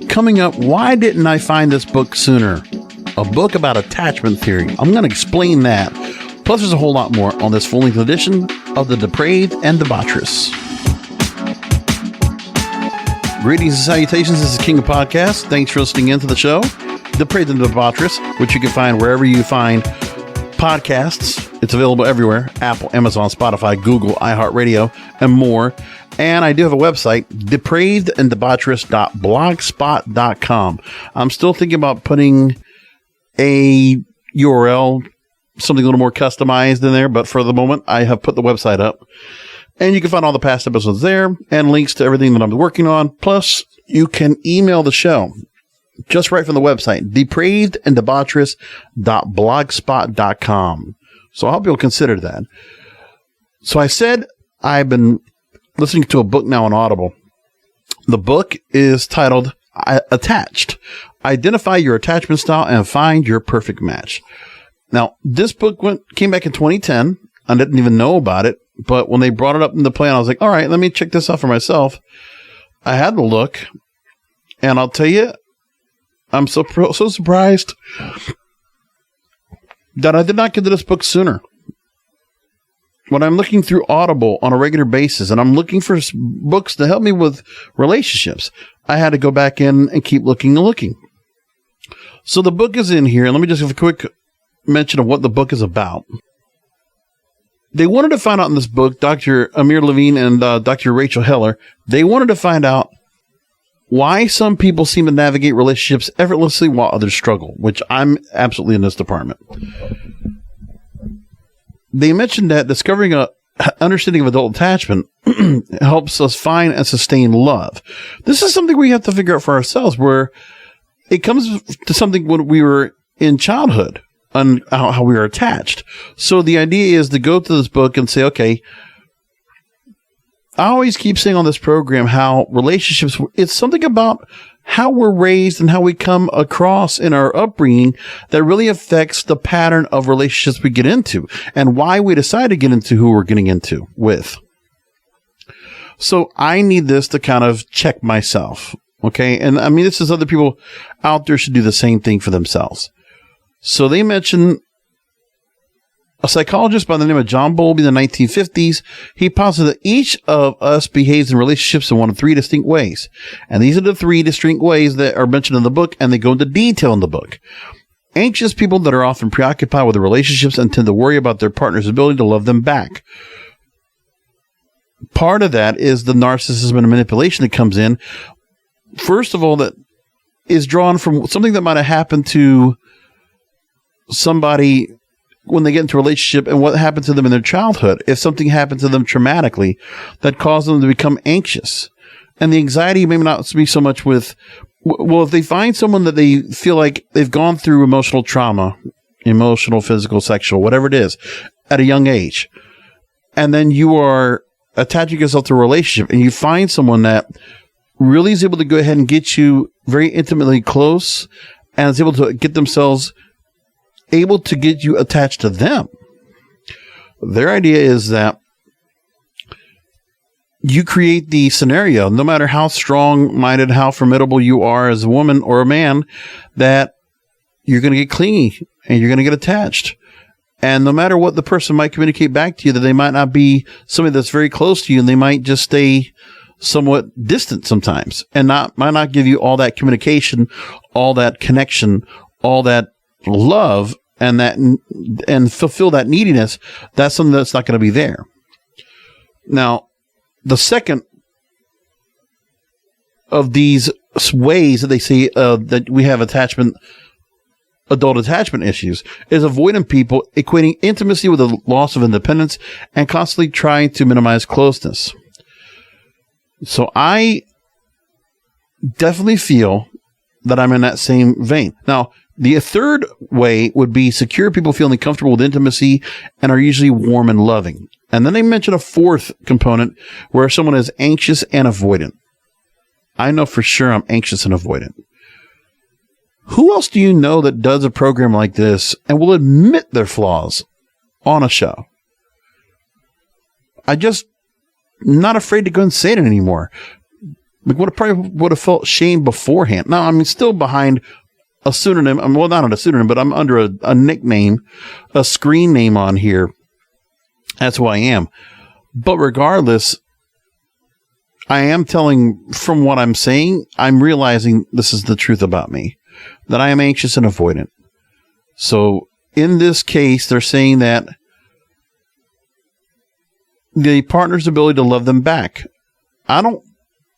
Coming up, why didn't I find this book sooner? A book about attachment theory. I'm going to explain that. Plus, there's a whole lot more on this full-length edition of the Depraved and Debaucherous. Greetings and salutations. This is King of Podcasts. Thanks for listening in to the show, Depraved and Debaucherous, which you can find wherever you find podcasts. It's available everywhere: Apple, Amazon, Spotify, Google, iHeartRadio, and more. And I do have a website, depravedanddebaucherous.blogspot.com. I'm still thinking about putting a URL, something a little more customized in there, but for the moment, I have put the website up. And you can find all the past episodes there and links to everything that I'm working on. Plus, you can email the show just right from the website, depravedanddebaucherous.blogspot.com. So I hope you'll consider that. So I said I've been listening to a book now on Audible. The book is titled Attached. Identify your attachment style and find your perfect match. Now, this book came back in 2010. I didn't even know about it. But when they brought it up in the plan, I was like, all right, let me check this out for myself. I had to look, and I'll tell you, I'm so surprised that I did not get to this book sooner. When I'm looking through Audible on a regular basis, and I'm looking for books to help me with relationships, I had to go back in and keep looking and looking. So the book is in here, and let me just give a quick mention of what the book is about. They wanted to find out in this book, Dr. Amir Levine and Dr. Rachel Heller, they wanted to find out why some people seem to navigate relationships effortlessly while others struggle, which I'm absolutely in this department. They mentioned that discovering an understanding of adult attachment helps us find and sustain love. This is something we have to figure out for ourselves, where it comes to something when we were in childhood. On how we are attached. So the idea is to go to this book and say, okay, I always keep saying on this program how relationships, it's something about how we're raised and how we come across in our upbringing that really affects the pattern of relationships we get into and why we decide to get into who we're getting into with. So I need this to kind of check myself. Okay. And I mean, this is other people out there should do the same thing for themselves. So they mention a psychologist by the name of John Bowlby in the 1950s. He posits that each of us behaves in relationships in one of three distinct ways. And these are the three distinct ways that are mentioned in the book, and they go into detail in the book. Anxious people that are often preoccupied with their relationships and tend to worry about their partner's ability to love them back. Part of that is the narcissism and manipulation that comes in. First of all, that is drawn from something that might have happened to somebody when they get into a relationship and what happened to them in their childhood. If something happened to them traumatically that caused them to become anxious, and the anxiety may not be so much with, well, if they find someone that they feel like they've gone through emotional trauma, emotional, physical, sexual, whatever it is, at a young age, and then you are attaching yourself to a relationship and you find someone that really is able to go ahead and get you very intimately close and is able to get themselves able to get you attached to them. Their idea is that you create the scenario, no matter how strong-minded, how formidable you are as a woman or a man, that you're going to get clingy and you're going to get attached. And no matter what the person might communicate back to you, that they might not be somebody that's very close to you, and they might just stay somewhat distant sometimes and might not give you all that communication, all that connection, all that love, and fulfill that neediness. That's something that's not going to be there. Now, the second of these ways that they see that we have adult attachment issues is avoiding people, equating intimacy with a loss of independence and constantly trying to minimize closeness. So I definitely feel that I'm in that same vein. Now, the third way would be secure people feeling comfortable with intimacy and are usually warm and loving. And then they mention a fourth component where someone is anxious and avoidant. I know for sure I'm anxious and avoidant. Who else do you know that does a program like this and will admit their flaws on a show? I just not afraid to go and say it anymore. Like probably would have felt shame beforehand. Now, I'm still behind a pseudonym. Well, not a pseudonym, but I'm under a nickname, a screen name on here. That's who I am. But regardless, I am telling from what I'm saying, I'm realizing this is the truth about me, that I am anxious and avoidant. So in this case, they're saying that the partner's ability to love them back. I don't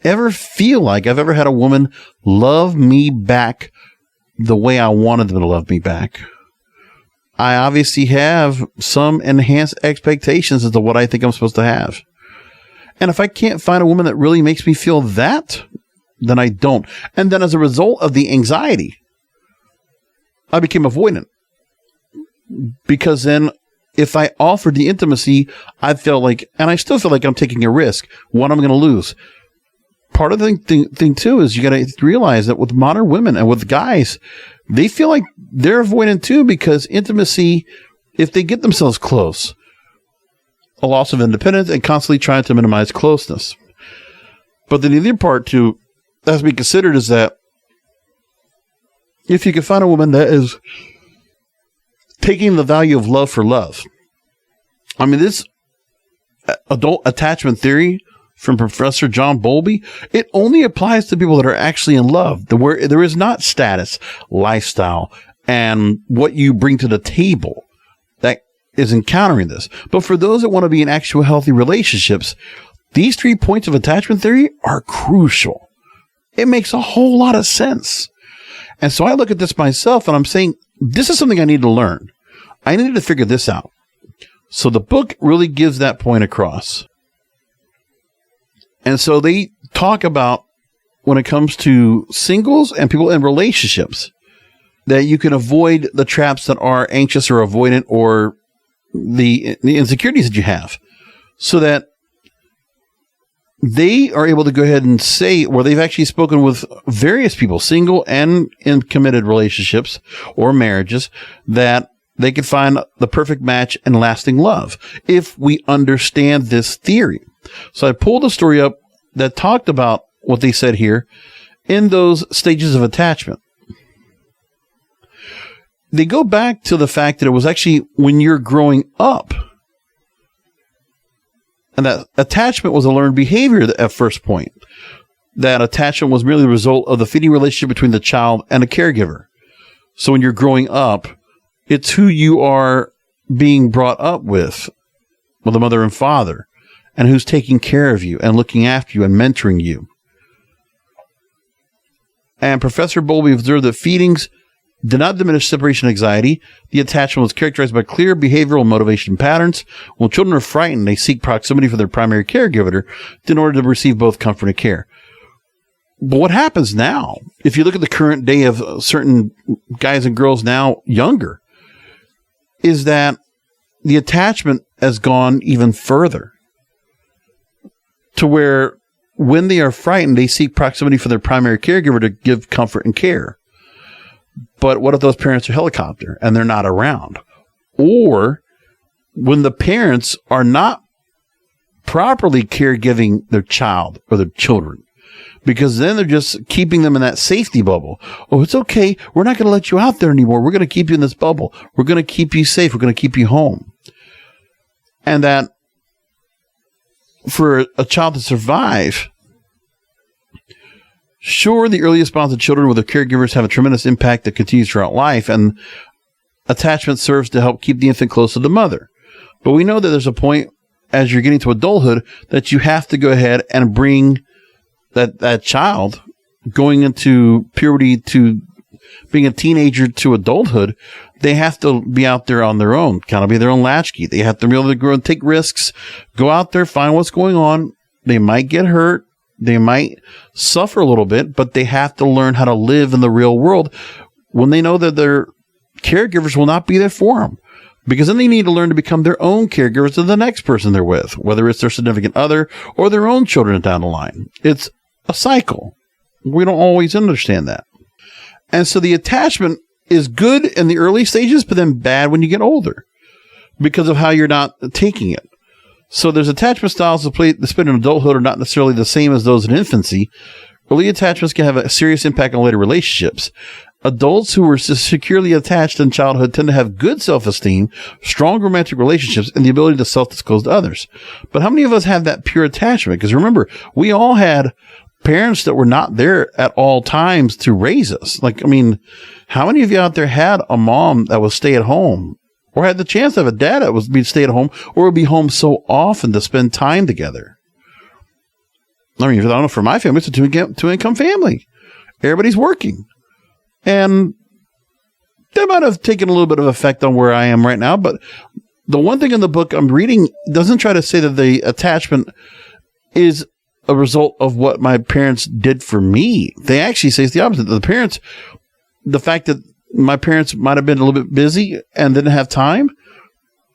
ever feel like I've ever had a woman love me back the way I wanted them to love me back. I obviously have some enhanced expectations as to what I think I'm supposed to have. And if I can't find a woman that really makes me feel that, then I don't. And then as a result of the anxiety, I became avoidant. Because then if I offered the intimacy, I felt like, and I still feel like I'm taking a risk. What I'm going to lose. Part of the thing too is you got to realize that with modern women and with guys, they feel like they're avoidant too, because intimacy, if they get themselves close, a loss of independence and constantly trying to minimize closeness. But then the other part too that has to be considered is that if you can find a woman that is taking the value of love for love. I mean, this adult attachment theory from Professor John Bowlby, it only applies to people that are actually in love, where there is not status, lifestyle, and what you bring to the table that is encountering this. But for those that want to be in actual healthy relationships, these 3 points of attachment theory are crucial. It makes a whole lot of sense. And so I look at this myself and I'm saying, this is something I need to learn. I need to figure this out. So the book really gives that point across. And so they talk about when it comes to singles and people in relationships, that you can avoid the traps that are anxious or avoidant or the insecurities that you have, so that they are able to go ahead and say, where they've actually spoken with various people, single and in committed relationships or marriages, that they could find the perfect match and lasting love if we understand this theory. So I pulled a story up that talked about what they said here in those stages of attachment. They go back to the fact that it was actually when you're growing up, and that attachment was a learned behavior at first point. That attachment was merely the result of the feeding relationship between the child and a caregiver. So when you're growing up, it's who you are being brought up with a mother and father, and who's taking care of you and looking after you and mentoring you. And Professor Bowlby observed that feedings did not diminish separation anxiety. The attachment was characterized by clear behavioral motivation patterns. When children are frightened, they seek proximity for their primary caregiver in order to receive both comfort and care. But what happens now, if you look at the current day of certain guys and girls now younger, is that the attachment has gone even further to where when they are frightened, they seek proximity for their primary caregiver to give comfort and care. But what if those parents are helicopter and they're not around? Or when the parents are not properly caregiving their child or their children, because then they're just keeping them in that safety bubble. Oh, it's okay. We're not going to let you out there anymore. We're going to keep you in this bubble. We're going to keep you safe. We're going to keep you home. And that for a child to survive, sure, the earliest bonds of children with their caregivers have a tremendous impact that continues throughout life, and attachment serves to help keep the infant close to the mother. But we know that there's a point as you're getting to adulthood that you have to go ahead and bring that child going into puberty to being a teenager to adulthood. They have to be out there on their own, kind of be their own latchkey. They have to be able to grow and take risks, go out there, find what's going on. They might get hurt. They might suffer a little bit, but they have to learn how to live in the real world when they know that their caregivers will not be there for them. Because then they need to learn to become their own caregivers to the next person they're with, whether it's their significant other or their own children down the line. It's a cycle. We don't always understand that. And so the attachment is good in the early stages, but then bad when you get older because of how you're not taking it. So there's attachment styles displayed in adulthood are not necessarily the same as those in infancy. Early attachments can have a serious impact on later relationships. Adults who were securely attached in childhood tend to have good self-esteem, strong romantic relationships, and the ability to self-disclose to others. But how many of us have that pure attachment? Because remember, we all had parents that were not there at all times to raise us. Like, I mean, how many of you out there had a mom that was stay at home, or had the chance to have a dad that was stay at home, or would be home so often to spend time together? I mean, I don't know, for my family, it's a two-income family. Everybody's working. And that might have taken a little bit of effect on where I am right now. But the one thing in the book I'm reading doesn't try to say that the attachment is a result of what my parents did for me. They actually say it's the opposite. The fact that my parents might have been a little bit busy and didn't have time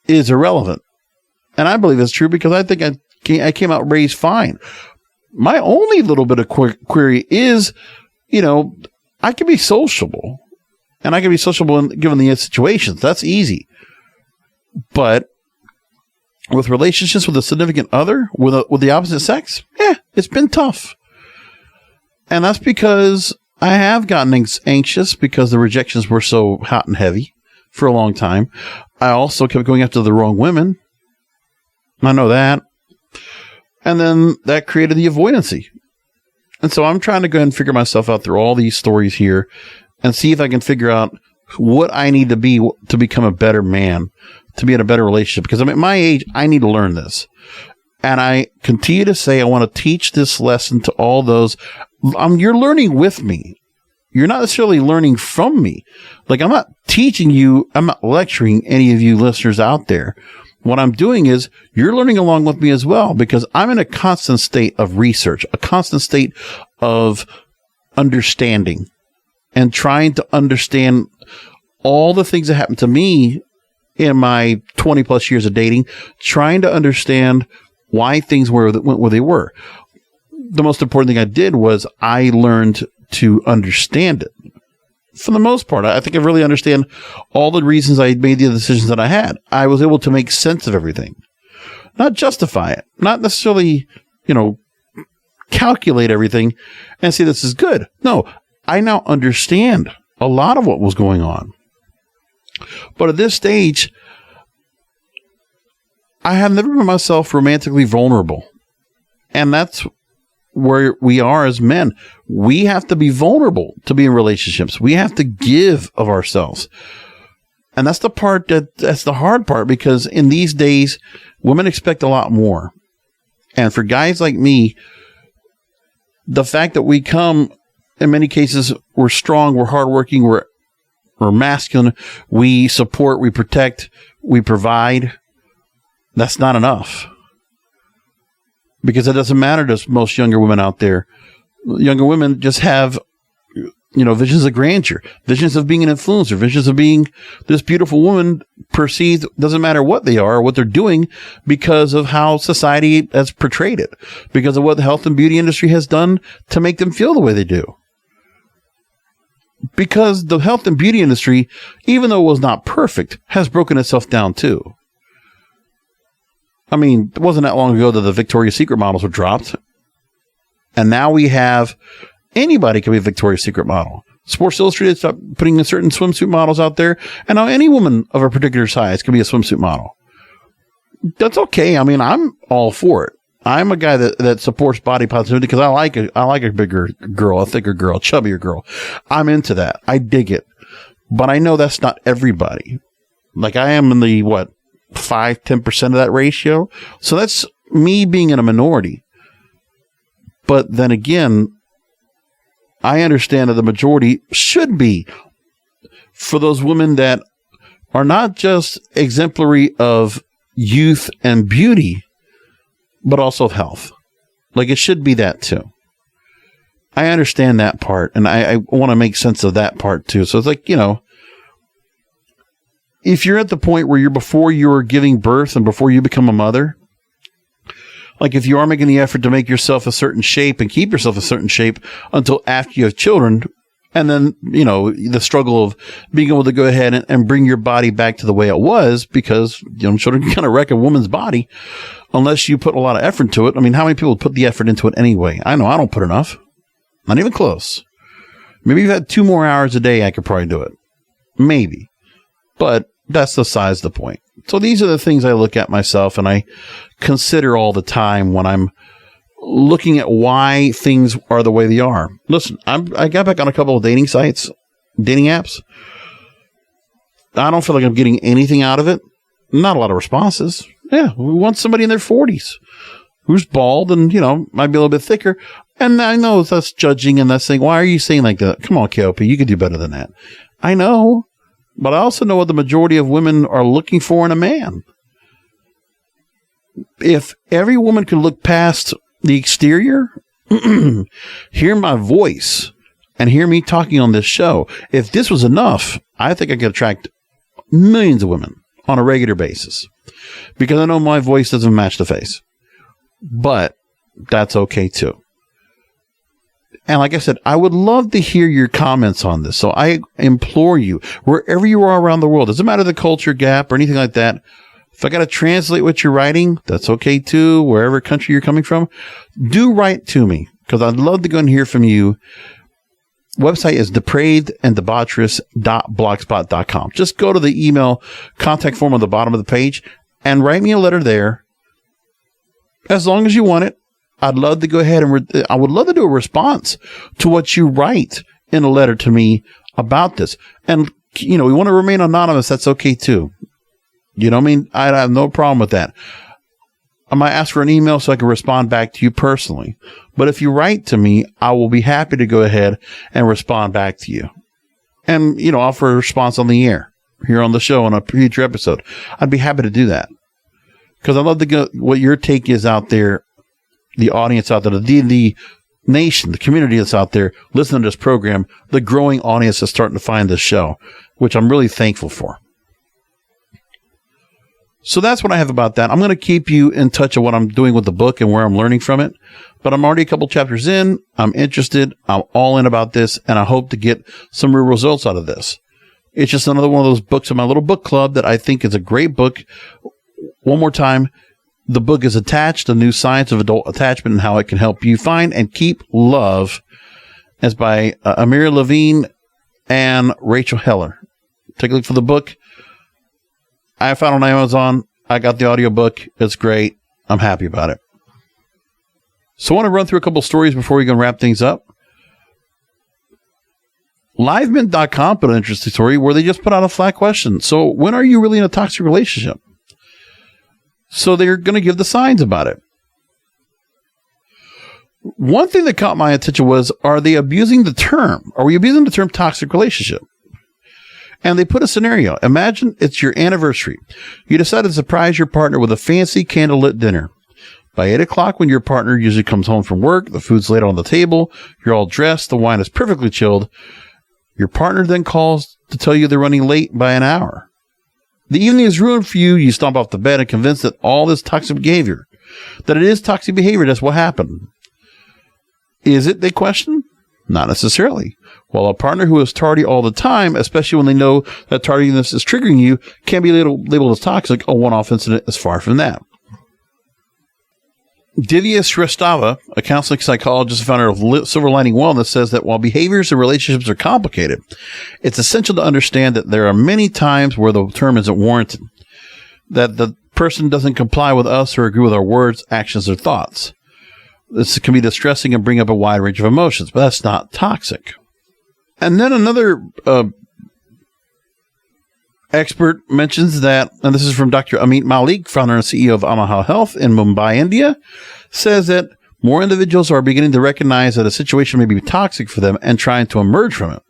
is irrelevant. And I believe that's true because I think I came out raised fine. My only little bit of query is, I can be sociable, and I can be sociable given the situations. That's easy. But with relationships with a significant other, with the opposite sex, it's been tough. And that's because I have gotten anxious because the rejections were so hot and heavy for a long time. I also kept going after the wrong women. I know that. And then that created the avoidancy. And so I'm trying to go ahead and figure myself out through all these stories here and see if I can figure out what I need to be to become a better man, to be in a better relationship. Because at my age, I need to learn this. And I continue to say I want to teach this lesson to all those. You're learning with me. You're not necessarily learning from me. Like, I'm not teaching you. I'm not lecturing any of you listeners out there. What I'm doing is you're learning along with me as well, because I'm in a constant state of research, a constant state of understanding and trying to understand all the things that happened to me in my 20 plus years of dating, trying to understand why things went where they were. The most important thing I did was I learned to understand it. For the most part, I think I really understand all the reasons I made the decisions that I had. I was able to make sense of everything, not justify it, not necessarily, calculate everything and say this is good. No, I now understand a lot of what was going on. But at this stage, I have never been myself romantically vulnerable. And that's where we are as men. We have to be vulnerable to be in relationships. We have to give of ourselves. And that's the part that's the hard part, because in these days, women expect a lot more. And for guys like me, the fact that we come, in many cases, we're strong, we're hardworking, we're masculine, we support, we protect, we provide. That's not enough. Because it doesn't matter to most younger women out there. Younger women just have, visions of grandeur, visions of being an influencer, visions of being this beautiful woman perceived, doesn't matter what they are or what they're doing, because of how society has portrayed it, because of what the health and beauty industry has done to make them feel the way they do. Because the health and beauty industry, even though it was not perfect, has broken itself down too. I mean, it wasn't that long ago that the Victoria's Secret models were dropped. And now we have anybody can be a Victoria's Secret model. Sports Illustrated stopped putting in certain swimsuit models out there. And now any woman of a particular size can be a swimsuit model. That's okay. I mean, I'm all for it. I'm a guy that supports body positivity because I like a bigger girl, a thicker girl, a chubbier girl. I'm into that. I dig it. But I know that's not everybody. Like, I am in the, 5-10% of that ratio. So that's me being in a minority. But then again, I understand that the majority should be for those women that are not just exemplary of youth and beauty, but also of health. Like, it should be that too. I understand that part, and I want to make sense of that part too. So it's like, if you're at the point where before you're giving birth and before you become a mother, like if you are making the effort to make yourself a certain shape and keep yourself a certain shape until after you have children, And then, the struggle of being able to go ahead and bring your body back to the way it was, because, children can kind of wreck a woman's body unless you put a lot of effort into it. I mean, how many people put the effort into it anyway? I know I don't put enough. Not even close. Maybe if I had 2 more hours a day, I could probably do it. Maybe. But that's besides the point. So these are the things I look at myself and I consider all the time when I'm looking at why things are the way they are. Listen, I got back on a couple of dating sites, dating apps. I don't feel like I'm getting anything out of it. Not a lot of responses. Yeah, we want somebody in their 40s who's bald and, might be a little bit thicker. And I know that's judging and that's saying, why are you saying like that? Come on, KOP, you could do better than that. I know, but I also know what the majority of women are looking for in a man. If every woman could look past the exterior, hear my voice, and hear me talking on this show, if this was enough, I think I could attract millions of women on a regular basis. Because I know my voice doesn't match the face. But that's okay too. And like I said, I would love to hear your comments on this. So I implore you, wherever you are around the world, doesn't matter the culture gap or anything like that. If I got to translate what you're writing, that's okay too. Wherever country you're coming from, do write to me because I'd love to go and hear from you. Website is depraved and debaucherous.blogspot.com. Just go to the email contact form on the bottom of the page and write me a letter there. As long as you want it, I'd love to go ahead and I would love to do a response to what you write in a letter to me about this. And, we want to remain anonymous. That's okay too. You know what I mean? I have no problem with that. I might ask for an email so I can respond back to you personally. But if you write to me, I will be happy to go ahead and respond back to you. And, offer a response on the air here on the show on a future episode. I'd be happy to do that. Because I'd love to get what your take is out there, the audience out there, the nation, the community that's out there listening to this program, the growing audience that's starting to find this show, which I'm really thankful for. So that's what I have about that. I'm going to keep you in touch of what I'm doing with the book and where I'm learning from it. But I'm already a couple chapters in. I'm interested. I'm all in about this. And I hope to get some real results out of this. It's just another one of those books in my little book club that I think is a great book. One more time. The book is Attached, The New Science of Adult Attachment and How It Can Help You Find and Keep Love. It's by Amir Levine and Rachel Heller. Take a look for the book. I found it on Amazon. I got the audiobook. It's great. I'm happy about it. So I want to run through a couple stories before we can wrap things up. LiveMint.com put an interesting story where they just put out a flat question. So when are you really in a toxic relationship? So they're going to give the signs about it. One thing that caught my attention was, are they abusing the term? Are we abusing the term toxic relationship? And they put a scenario. Imagine it's your anniversary. You decide to surprise your partner with a fancy candlelit dinner. By 8 o'clock, when your partner usually comes home from work, the food's laid on the table, you're all dressed, the wine is perfectly chilled. Your partner then calls to tell you they're running late by an hour. The evening is ruined for you. You stomp off the bed and convinced that all this toxic behavior, that it is toxic behavior, that's what happened. Is it, they question? Not necessarily. While a partner who is tardy all the time, especially when they know that tardiness is triggering you, can be labeled as toxic, a one-off incident is far from that. Divya Shrestava, a counseling psychologist and founder of Silver Lining Wellness, says that while behaviors and relationships are complicated, it's essential to understand that there are many times where the term isn't warranted, that the person doesn't comply with us or agree with our words, actions, or thoughts. This can be distressing and bring up a wide range of emotions, but that's not toxic. And then another expert mentions that, and this is from Dr. Amit Malik, founder and CEO of Amaha Health in Mumbai, India, says that more individuals are beginning to recognize that a situation may be toxic for them and trying to emerge from it.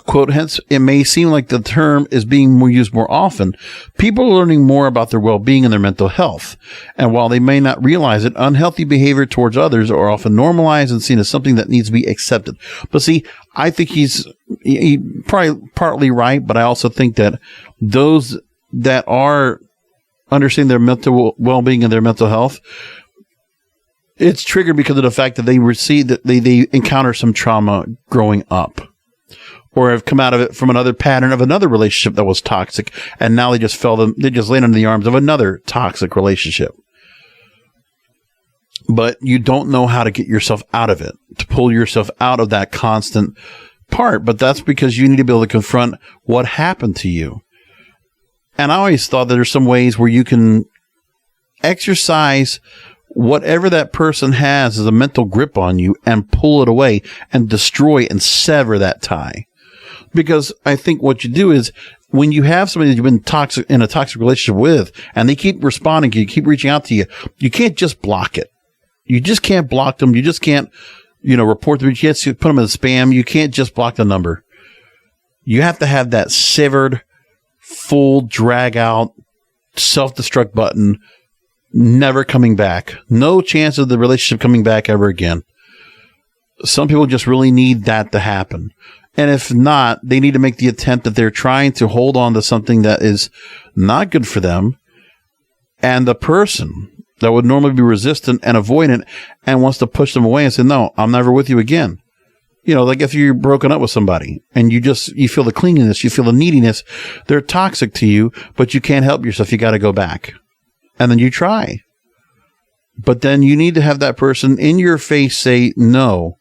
Quote, hence, it may seem like the term is being used more often. People are learning more about their well-being and their mental health. And while they may not realize it, unhealthy behavior towards others are often normalized and seen as something that needs to be accepted. But see, I think he's probably partly right, but I also think that those that are understanding their mental well-being and their mental health, it's triggered because of the fact that they encounter some trauma growing up. or have come out of it from another pattern of another relationship that was toxic, and now they just landed in the arms of another toxic relationship. But you don't know how to get yourself out of it, to pull yourself out of that constant part. But that's because you need to be able to confront what happened to you. And I always thought that there's some ways where you can exercise whatever that person has as a mental grip on you and pull it away and destroy and sever that tie. Because I think what you do is when you have somebody that you've been in a toxic relationship with and they keep responding to you, keep reaching out to you, you can't just block it. You just can't block them. You just can't, report them. You can't put them in spam. You can't just block the number. You have to have that severed, full drag out, self-destruct button, never coming back. No chance of the relationship coming back ever again. Some people just really need that to happen. And if not, they need to make the attempt that they're trying to hold on to something that is not good for them. And the person that would normally be resistant and avoidant and wants to push them away and say, no, I'm never with you again. Like if you're broken up with somebody and you feel the clinginess, you feel the neediness, they're toxic to you, but you can't help yourself. You got to go back. And then you try. But then you need to have that person in your face say no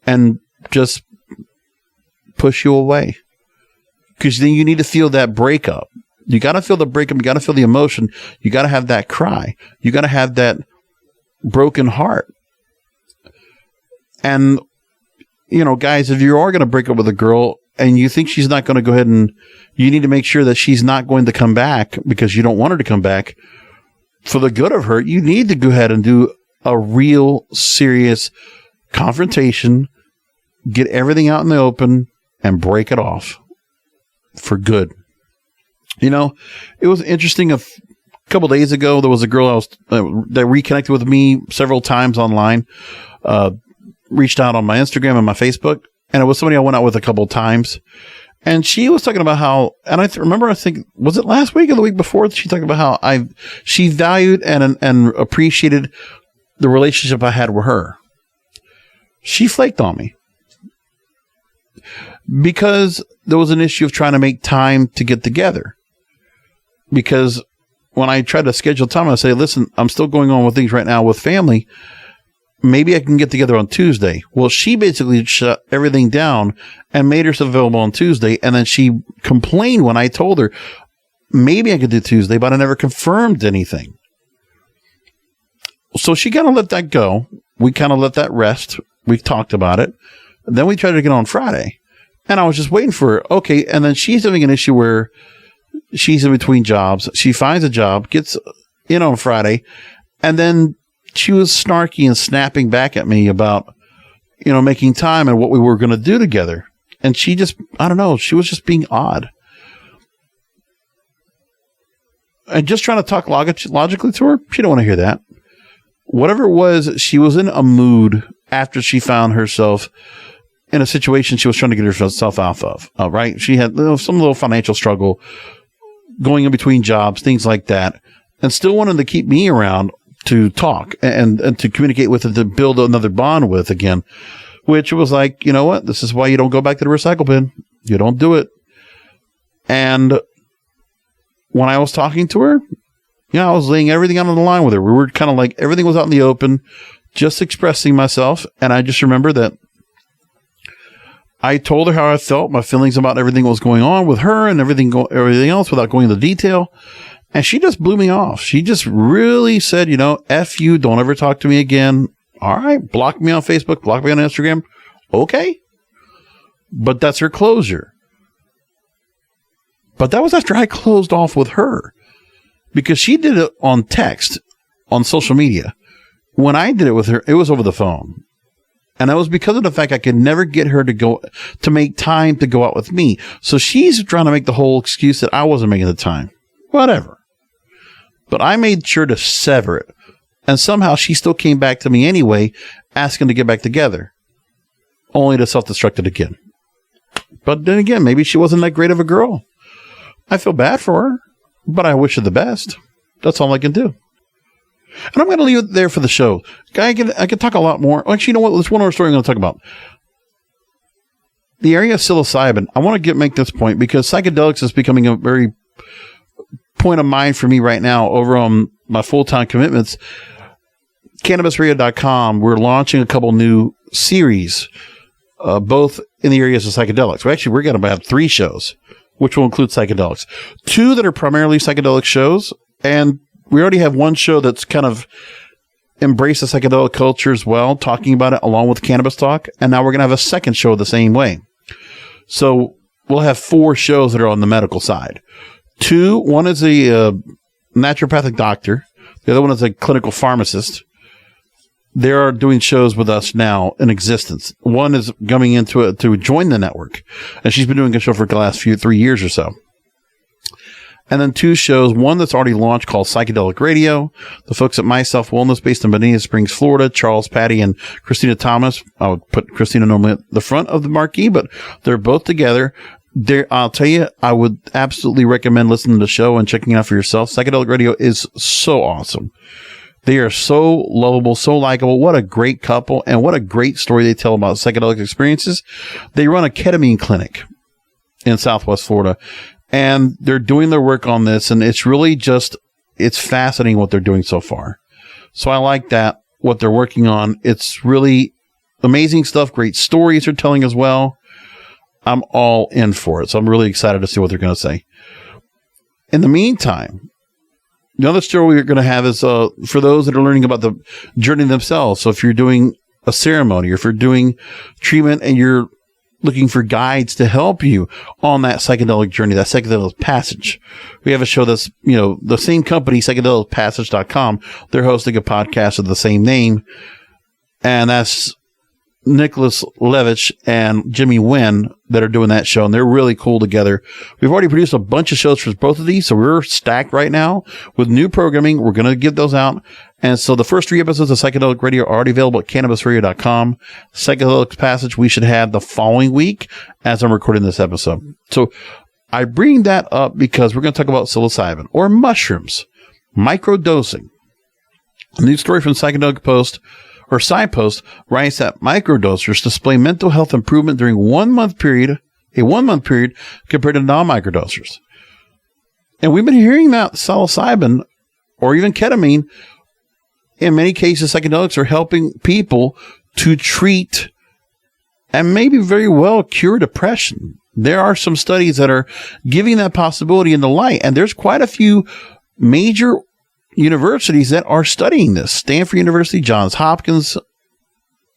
and just push you away. Because then you need to feel that breakup. You got to feel the breakup. You got to feel the emotion. You got to have that cry. You got to have that broken heart. And, guys, if you are going to break up with a girl and you think she's not going to go ahead and you need to make sure that she's not going to come back because you don't want her to come back for the good of her, you need to go ahead and do a real serious confrontation, get everything out in the open and break it off for good. It was interesting. A couple days ago, there was a girl that reconnected with me several times online, reached out on my Instagram and my Facebook, and it was somebody I went out with a couple of times. And she was talking about how, and I think, was it last week or the week before? She talked about how she valued and appreciated the relationship I had with her. She flaked on me because there was an issue of trying to make time to get together. Because when I tried to schedule time, I say, listen, I'm still going on with things right now with family. Maybe I can get together on Tuesday. Well, she basically shut everything down and made herself available on Tuesday. And then she complained when I told her, maybe I could do Tuesday, but I never confirmed anything. So she kind of let that go. We kind of let that rest. We talked about it. Then we tried to get on Friday. And I was just waiting for her. Okay. And then she's having an issue where she's in between jobs. She finds a job, gets in on Friday, and then she was snarky and snapping back at me about, making time and what we were going to do together. And she just, I don't know, she was just being odd. And just trying to talk logically to her, she don't want to hear that. Whatever it was, she was in a mood after she found herself in a situation she was trying to get herself out of. Right? She had some little financial struggle, going in between jobs, things like that, and still wanted to keep me around to talk and to communicate with and to build another bond with again, which was like, you know what? This is why you don't go back to the recycle bin. You don't do it. And when I was talking to her, I was laying everything out on the line with her. We were kind of like, everything was out in the open, just expressing myself. And I just remember that I told her how I felt, my feelings about everything that was going on with her and everything else without going into detail. And she just blew me off. She just really said, F you, don't ever talk to me again. All right. Block me on Facebook, block me on Instagram. Okay. But that's her closure. But that was after I closed off with her because she did it on text, on social media. When I did it with her, it was over the phone. And that was because of the fact I could never get her to make time to go out with me. So she's trying to make the whole excuse that I wasn't making the time. Whatever. But I made sure to sever it. And somehow she still came back to me anyway, asking to get back together. Only to self-destruct it again. But then again, maybe she wasn't that great of a girl. I feel bad for her, but I wish her the best. That's all I can do. And I'm going to leave it there for the show. I can talk a lot more. Actually, you know what? There's one more story I'm going to talk about. the area of psilocybin, I want to make this point because psychedelics is becoming a very point of mind for me right now over on my full-time commitments. Cannabisradio.com, we're launching a couple new series, both in the areas of psychedelics. We're going to have 3 shows, which will include psychedelics. 2 that are primarily psychedelic shows, and we already have 1 show that's kind of embraced the psychedelic culture as well, talking about it along with Cannabis Talk, and now we're going to have a second show the same way. So we'll have 4 shows that are on the medical side. 2, one is a naturopathic doctor. The other one is a clinical pharmacist. They are doing shows with us now in existence. One is coming into it to join the network, and she's been doing a show for the last 3 years or so. And then 2 shows, one that's already launched called Psychedelic Radio. The folks at My Self Wellness based in Bonita Springs, Florida, Charles Patty and Christina Thomas. I would put Christina normally at the front of the marquee, but they're both together. I'll tell you, I would absolutely recommend listening to the show and checking it out for yourself. Psychedelic Radio is so awesome. They are so lovable, so likable. What a great couple, and what a great story they tell about psychedelic experiences. They run a ketamine clinic in Southwest Florida, and they're doing their work on this, and it's really it's fascinating what they're doing so far. So I like that, what they're working on. It's really amazing stuff, great stories they're telling as well. I'm all in for it, so I'm really excited to see what they're going to say. In the meantime, the other story we're going to have is for those that are learning about the journey themselves. So if you're doing a ceremony, or if you're doing treatment and you're looking for guides to help you on that psychedelic journey, that psychedelic passage, we have a show that's, the same company, psychedelicpassage.com. They're hosting a podcast of the same name, and that's Nicholas Levitch and Jimmy Nguyen that are doing that show, and they're really cool together. We've already produced a bunch of shows for both of these, so we're stacked right now with new programming. We're going to give those out. And so the first 3 episodes of Psychedelic Radio are already available at cannabisradio.com. Psychedelic Passage we should have the following week as I'm recording this episode. So I bring that up because we're going to talk about psilocybin or mushrooms, microdosing. A new story from Psychedelic Post or Signpost writes that microdosers display mental health improvement during a 1 month period compared to non-microdosers. And we've been hearing that psilocybin or even ketamine, in many cases, psychedelics are helping people to treat and maybe very well cure depression. There are some studies that are giving that possibility in the light, and there's quite a few major universities that are studying this. Stanford University, Johns Hopkins,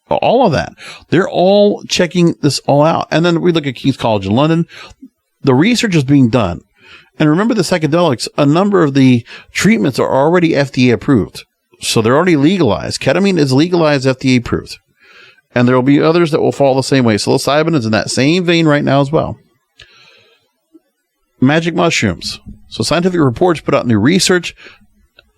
all of that. They're all checking this all out. And then we look at King's College in London. The research is being done. And remember the psychedelics, a number of the treatments are already FDA approved. So they're already legalized. Ketamine is legalized, FDA approved. And there will be others that will fall the same way. Psilocybin is in that same vein right now as well. Magic mushrooms. So scientific reports put out new research.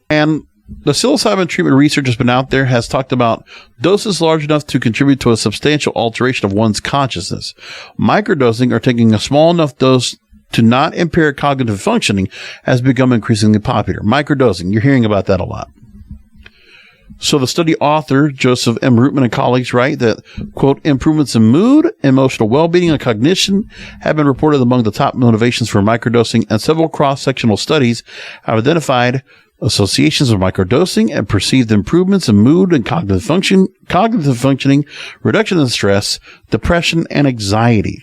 And the psilocybin treatment research has been out there, has talked about doses large enough to contribute to a substantial alteration of one's consciousness. Microdosing, or taking a small enough dose to not impair cognitive functioning, has become increasingly popular. Microdosing, you're hearing about that a lot. So the study author, Joseph M. Rootman and colleagues, write that, quote, improvements in mood, emotional well-being, and cognition have been reported among the top motivations for microdosing, and several cross-sectional studies have identified associations of microdosing and perceived improvements in mood and cognitive functioning, reduction in stress, depression, and anxiety.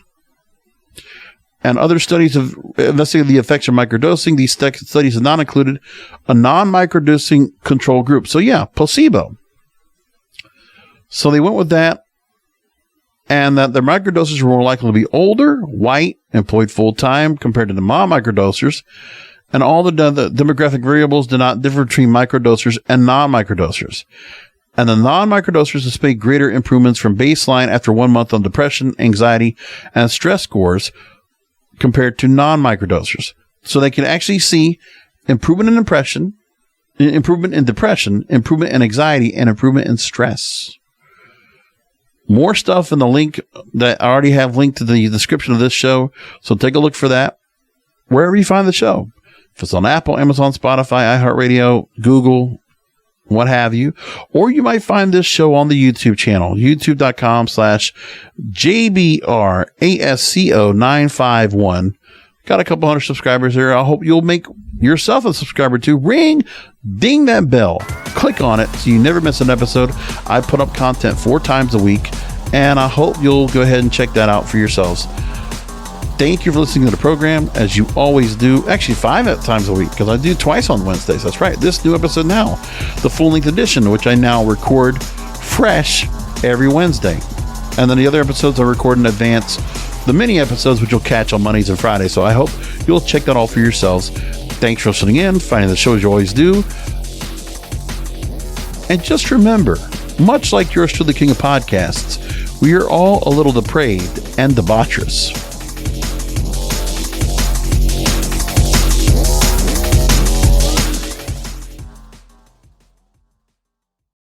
And other studies have investigated the effects of microdosing. These studies have not included a non-microdosing control group. So yeah, placebo. So they went with that, and that their microdosers were more likely to be older, white, employed full-time compared to the non-microdosers. And all the demographic variables do not differ between microdosers and non-microdosers. And the non-microdosers display greater improvements from baseline after 1 month on depression, anxiety, and stress scores compared to non-microdosers. So they can actually see improvement in depression, improvement in anxiety, and improvement in stress. More stuff in the link that I already have linked to the description of this show. So take a look for that wherever you find the show. If it's on Apple, Amazon, Spotify, iHeartRadio, Google, what have you. Or you might find this show on the YouTube channel, youtube.com/JBRASCO951. Got a couple hundred subscribers there. I hope you'll make yourself a subscriber too. Ding that bell. Click on it so you never miss an episode. I put up content 4 times a week, and I hope you'll go ahead and check that out for yourselves. Thank you for listening to the program, as you always do. Actually, 5 times a week, because I do twice on Wednesdays. That's right. This new episode now, the full-length edition, which I now record fresh every Wednesday. And then the other episodes I record in advance, the mini episodes, which you'll catch on Mondays and Fridays. So I hope you'll check that all for yourselves. Thanks for listening in, finding the show as you always do. And just remember, much like yours truly, the King of Podcasts, we are all a little depraved and debaucherous.